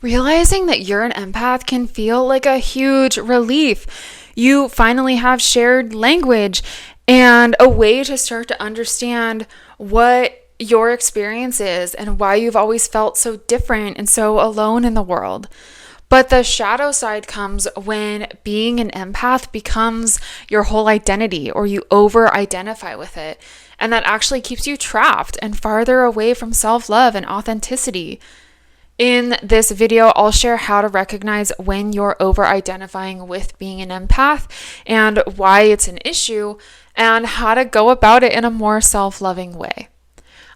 Realizing that you're an empath can feel like a huge relief. You finally have shared language and a way to start to understand what your experience is and why you've always felt so different and so alone in the world. But the shadow side comes when being an empath becomes your whole identity, or you over-identify with it. And that actually keeps you trapped and farther away from self-love and authenticity. In this video, I'll share how to recognize when you're over-identifying with being an empath and why it's an issue, and how to go about it in a more self-loving way.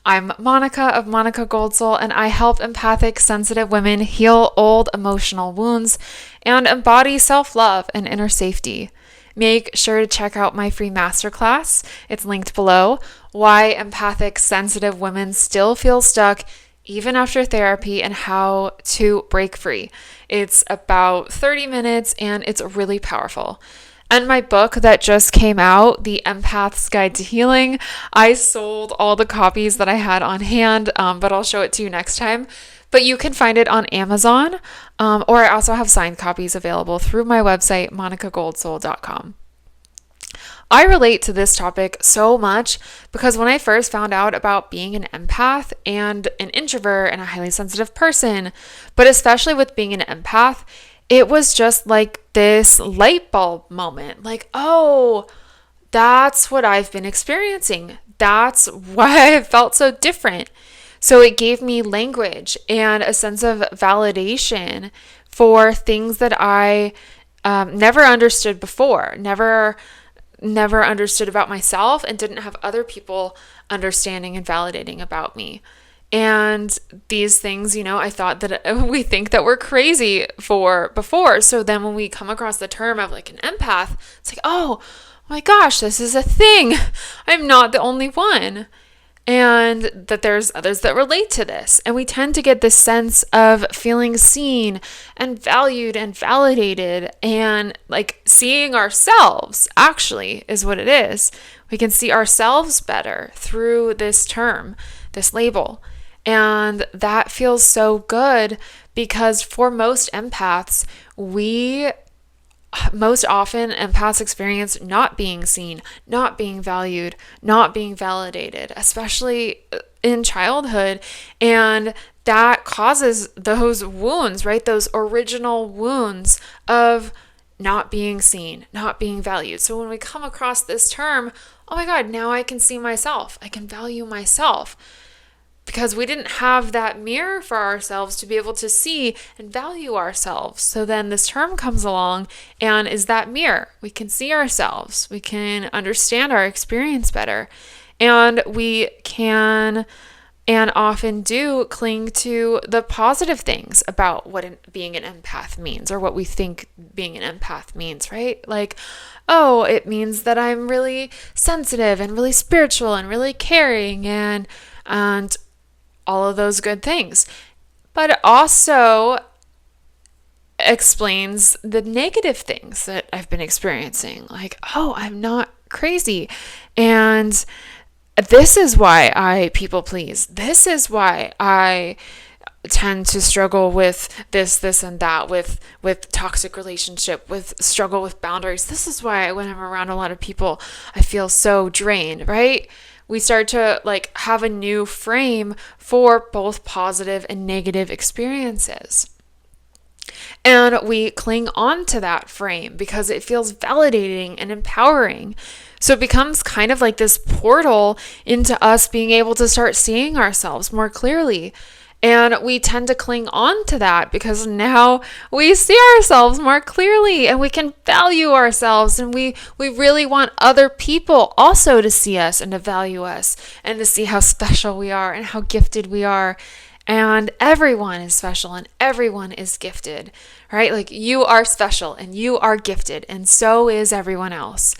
I'm Monica of Monica Goldsoul, and I help empathic, sensitive women heal old emotional wounds and embody self-love and inner safety. Make sure to check out my free masterclass. It's linked below. Why empathic, sensitive women still feel stuck even after therapy, and how to break free. It's about 30 minutes and it's really powerful. And my book that just came out, The Empath's Guide to Healing, I sold all the copies that I had on hand, but I'll show it to you next time. But you can find it on Amazon, or I also have signed copies available through my website, monicagoldsoul.com. I relate to this topic so much because when I first found out about being an empath and an introvert and a highly sensitive person, but especially with being an empath, it was just like this light bulb moment. Like, oh, that's what I've been experiencing. That's why I felt so different. So it gave me language and a sense of validation for things that I never understood before, never understood about myself, and didn't have other people understanding and validating about me. And these things, I thought that we think that we're crazy for before. So then when we come across the term of like an empath, it's like, oh my gosh, this is a thing. I'm not the only one. And that there's others that relate to this. And we tend to get this sense of feeling seen and valued and validated, and like seeing ourselves actually is what it is. We can see ourselves better through this term, this label. And that feels so good because for most empaths, most often empaths experience not being seen, not being valued, not being validated, especially in childhood. And that causes those wounds, right? Those original wounds of not being seen, not being valued. So when we come across this term, oh my God, now I can see myself. I can value myself. Because we didn't have that mirror for ourselves to be able to see and value ourselves. So then this term comes along and is that mirror. We can see ourselves. We can understand our experience better. And we can, and often do, cling to the positive things about what being an empath means, or what we think being an empath means, right? Like, oh, it means that I'm really sensitive and really spiritual and really caring and all of those good things. But it also explains the negative things that I've been experiencing. Like, oh, I'm not crazy. And this is why I people please. This is why I tend to struggle with this, and that, with toxic relationship, with struggle with boundaries. This is why when I'm around a lot of people, I feel so drained, right? We start to like have a new frame for both positive and negative experiences. And we cling on to that frame because it feels validating and empowering. So it becomes kind of like this portal into us being able to start seeing ourselves more clearly. And we tend to cling on to that because now we see ourselves more clearly and we can value ourselves. And we really want other people also to see us and to value us and to see how special we are and how gifted we are. And everyone is special and everyone is gifted, right? Like you are special and you are gifted, and so is everyone else.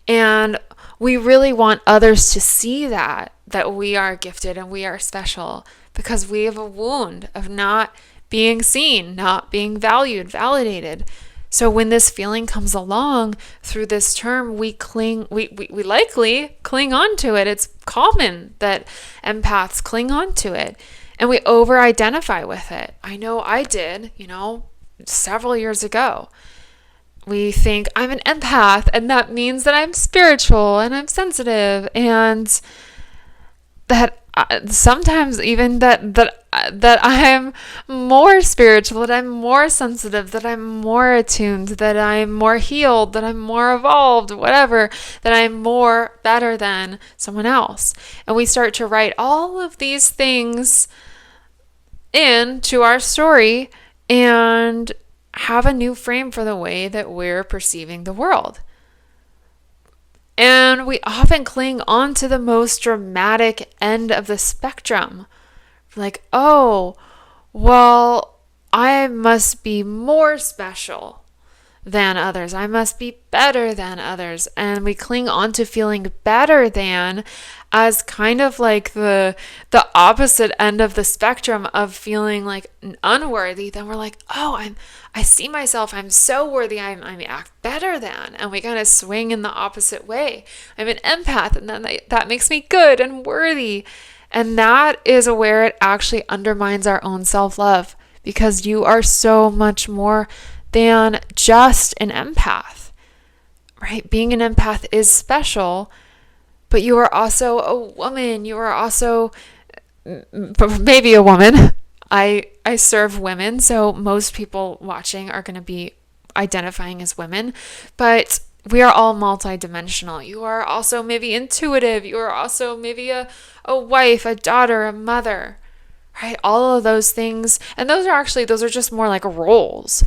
And we really want others to see that we are gifted and we are special, because we have a wound of not being seen, not being valued, validated. So when this feeling comes along through this term, we likely cling on to it. It's common that empaths cling on to it. and we over identify with it. I know I did, several years ago. We think I'm an empath, and that means that I'm spiritual and I'm sensitive, and that sometimes even that I'm more spiritual, that I'm more sensitive, that I'm more attuned, that I'm more healed, that I'm more evolved, whatever, that I'm more better than someone else. And we start to write all of these things into our story and have a new frame for the way that we're perceiving the world. And we often cling on to the most dramatic end of the spectrum. Like, oh, well, I must be more special than others. I must be better than others. And we cling on to feeling better than as kind of like the opposite end of the spectrum of feeling like unworthy. Then we're like, oh, I see myself, I'm so worthy, I act better than. And we kind of swing in the opposite way. I'm an empath, and then that makes me good and worthy. And that is where it actually undermines our own self-love, because you are so much more than just an empath, right? Being an empath is special, but you are also a woman. You are also maybe a woman. I serve women, so most people watching are going to be identifying as women, but we are all multidimensional. You are also maybe intuitive. You are also maybe a wife, a daughter, a mother, right? All of those things. And those are just more like roles.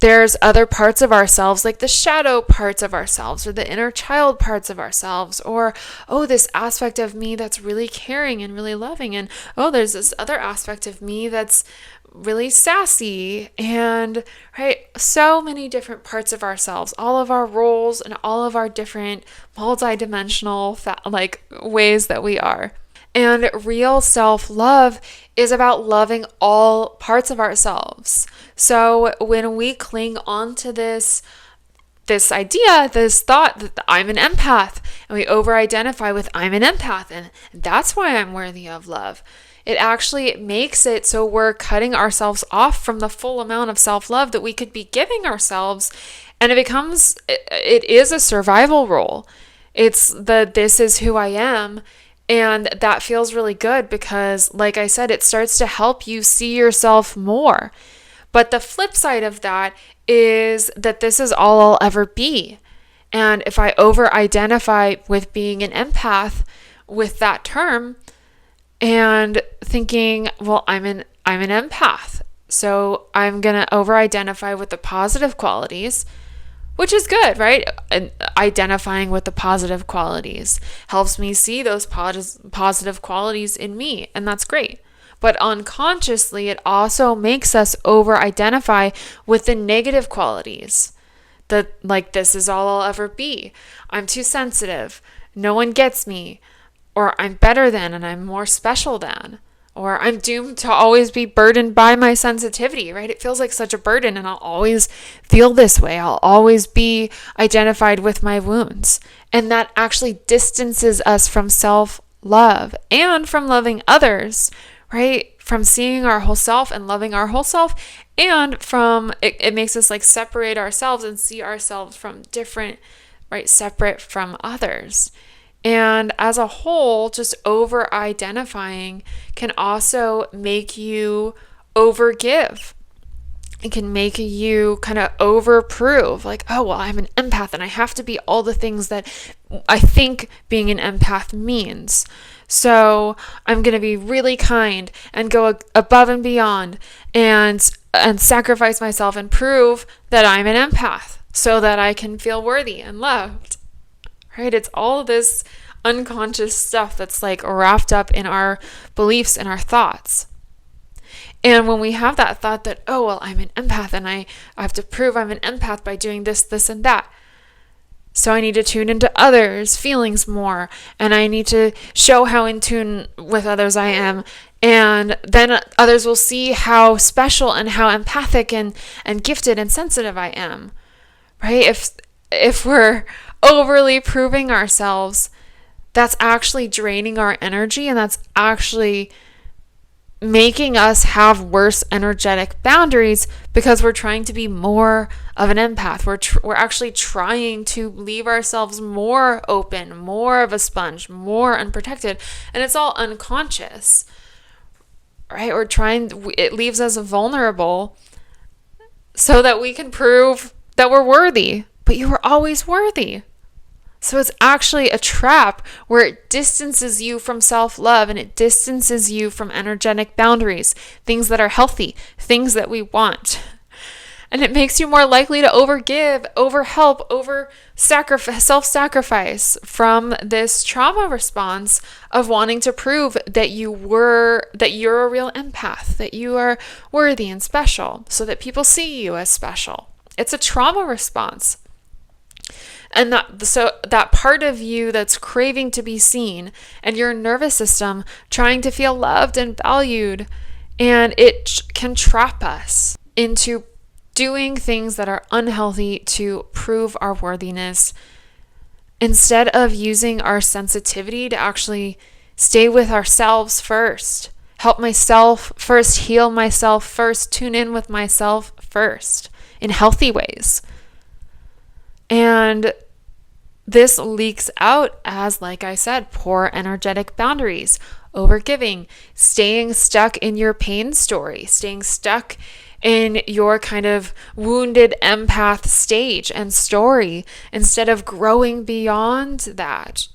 There's other parts of ourselves, like the shadow parts of ourselves, or the inner child parts of ourselves, or, oh, this aspect of me that's really caring and really loving. And, oh, there's this other aspect of me that's really sassy, and, right, so many different parts of ourselves, all of our roles and all of our different multidimensional ways that we are. And real self-love is about loving all parts of ourselves. So when we cling on to this idea, this thought that I'm an empath, and we over-identify with I'm an empath, and that's why I'm worthy of love, it actually makes it so we're cutting ourselves off from the full amount of self-love that we could be giving ourselves. And it is a survival role. It's this is who I am. And that feels really good because, like I said, it starts to help you see yourself more. But the flip side of that is that this is all I'll ever be. And if I over-identify with being an empath with that term and thinking, well, I'm an empath, so I'm going to over-identify with the positive qualities, which is good, right? And identifying with the positive qualities helps me see those positive qualities in me, and that's great. But unconsciously, it also makes us over-identify with the negative qualities. This is all I'll ever be. I'm too sensitive. No one gets me. Or I'm better than, and I'm more special than. Or I'm doomed to always be burdened by my sensitivity, right? It feels like such a burden, and I'll always feel this way. I'll always be identified with my wounds. And that actually distances us from self-love and from loving others, right? From seeing our whole self and loving our whole self, and from, it makes us separate ourselves and see ourselves from different, right? Separate from others. And as a whole, just over-identifying can also make you overgive. It can make you kind of overprove, oh, well, I'm an empath and I have to be all the things that I think being an empath means. So I'm going to be really kind and go above and beyond and sacrifice myself and prove that I'm an empath so that I can feel worthy and loved. Right? It's all of this unconscious stuff that's wrapped up in our beliefs and our thoughts. And when we have that thought that, oh, well, I'm an empath and I have to prove I'm an empath by doing this, this, and that. So I need to tune into others' feelings more, and I need to show how in tune with others I am. And then others will see how special and how empathic and gifted and sensitive I am. Right? If we're overly proving ourselves, that's actually draining our energy, and that's actually making us have worse energetic boundaries because we're trying to be more of an empath. We're actually trying to leave ourselves more open, more of a sponge, more unprotected, and it's all unconscious, right? It leaves us vulnerable so that we can prove that we're worthy, but you were always worthy. So it's actually a trap where it distances you from self-love and it distances you from energetic boundaries, things that are healthy, things that we want. And it makes you more likely to overgive, overhelp, self-sacrifice from this trauma response of wanting to prove that you're a real empath, that you are worthy and special, so that people see you as special. It's a trauma response. And that part of you that's craving to be seen and your nervous system trying to feel loved and valued, and it can trap us into doing things that are unhealthy to prove our worthiness instead of using our sensitivity to actually stay with ourselves first, help myself first, heal myself first, tune in with myself first in healthy ways. And this leaks out as, like I said, poor energetic boundaries, overgiving, staying stuck in your pain story, staying stuck in your kind of wounded empath stage and story instead of growing beyond that.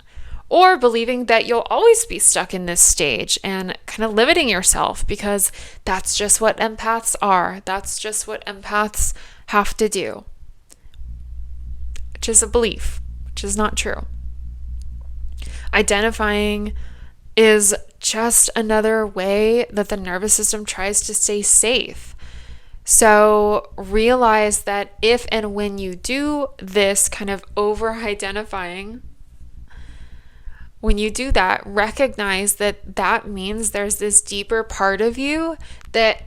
Or believing that you'll always be stuck in this stage and kind of limiting yourself because that's just what empaths are. That's just what empaths have to do. Which is a belief, which is not true. Identifying is just another way that the nervous system tries to stay safe. So realize that if and when you do this kind of over-identifying, when you do that, recognize that that means there's this deeper part of you that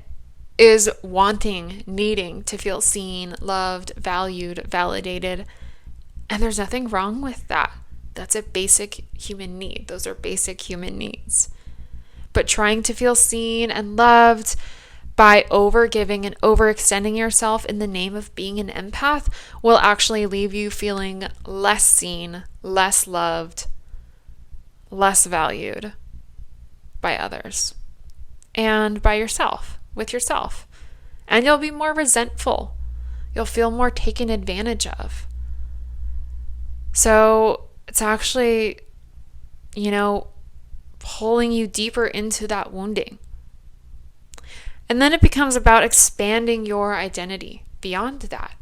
is wanting, needing to feel seen, loved, valued, validated. And there's nothing wrong with that. That's a basic human need. Those are basic human needs. But trying to feel seen and loved by overgiving and overextending yourself in the name of being an empath will actually leave you feeling less seen, less loved, less valued by others and by yourself, with yourself. And you'll be more resentful. You'll feel more taken advantage of. So it's actually, pulling you deeper into that wounding. And then it becomes about expanding your identity beyond that.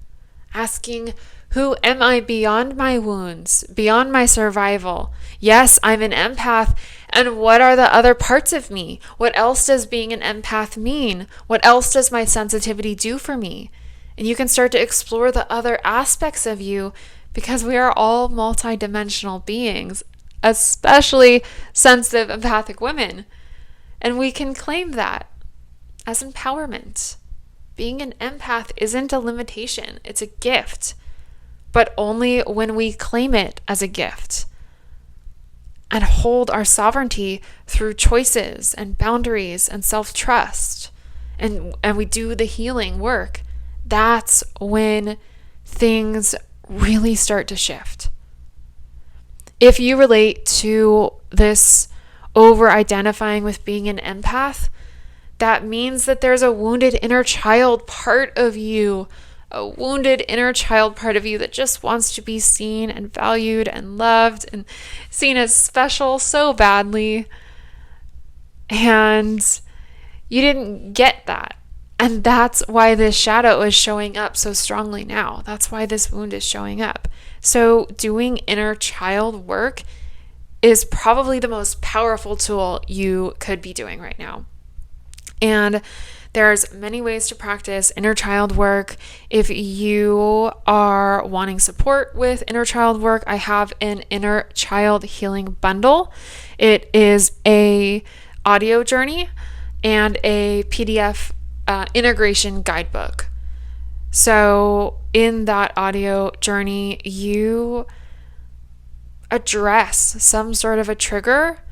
Asking, who am I beyond my wounds, beyond my survival? Yes, I'm an empath. And what are the other parts of me? What else does being an empath mean? What else does my sensitivity do for me? And you can start to explore the other aspects of you because we are all multidimensional beings, especially sensitive, empathic women. And we can claim that as empowerment. Being an empath isn't a limitation, it's a gift, but only when we claim it as a gift and hold our sovereignty through choices and boundaries and self-trust, and we do the healing work. That's when things really start to shift. If you relate to this over-identifying with being an empath, that means that there's a wounded inner child part of you, a wounded inner child part of you that just wants to be seen and valued and loved and seen as special so badly. And you didn't get that. And that's why this shadow is showing up so strongly now. That's why this wound is showing up. So doing inner child work is probably the most powerful tool you could be doing right now. And there's many ways to practice inner child work. If you are wanting support with inner child work, I have an inner child healing bundle. It is a audio journey and a PDF integration guidebook. So in that audio journey, you address some sort of a trigger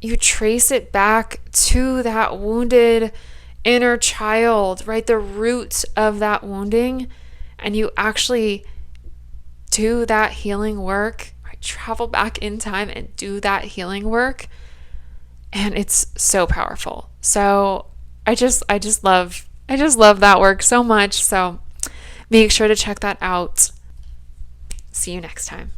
you trace it back to that wounded inner child, right? The root of that wounding, and you actually do that healing work, right? Travel back in time and do that healing work. And it's so powerful. So I just love that work so much. So make sure to check that out. See you next time.